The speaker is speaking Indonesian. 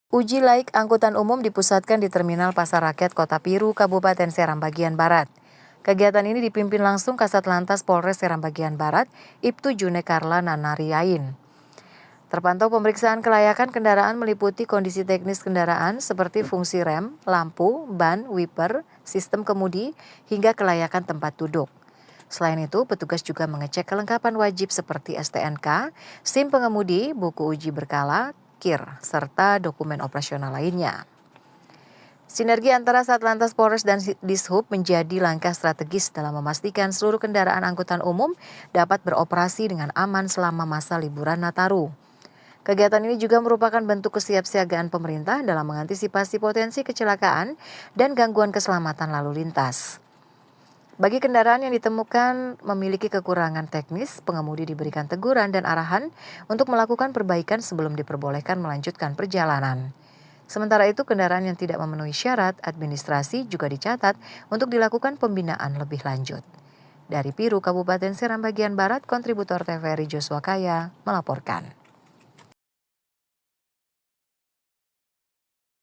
Uji laik angkutan umum dipusatkan di Terminal Pasar Rakyat Kota Piru, Kabupaten Seram bagian Barat. Kegiatan ini dipimpin langsung Kasat Lantas Polres Seram bagian Barat, Ibtu June Karla Nanariain. Terpantau pemeriksaan kelayakan kendaraan meliputi kondisi teknis kendaraan seperti fungsi rem, lampu, ban, wiper, sistem kemudi, hingga kelayakan tempat duduk. Selain itu, petugas juga mengecek kelengkapan wajib seperti STNK, SIM pengemudi, buku uji berkala, KIR, serta dokumen operasional lainnya. Sinergi antara Satlantas Polres dan Dishub menjadi langkah strategis dalam memastikan seluruh kendaraan angkutan umum dapat beroperasi dengan aman selama masa liburan Nataru. Kegiatan ini juga merupakan bentuk kesiapsiagaan pemerintah dalam mengantisipasi potensi kecelakaan dan gangguan keselamatan lalu lintas. Bagi kendaraan yang ditemukan memiliki kekurangan teknis, pengemudi diberikan teguran dan arahan untuk melakukan perbaikan sebelum diperbolehkan melanjutkan perjalanan. Sementara itu, kendaraan yang tidak memenuhi syarat administrasi juga dicatat untuk dilakukan pembinaan lebih lanjut. Dari Piru, Kabupaten Seram bagian Barat, kontributor TVRI Joshua Kaya melaporkan.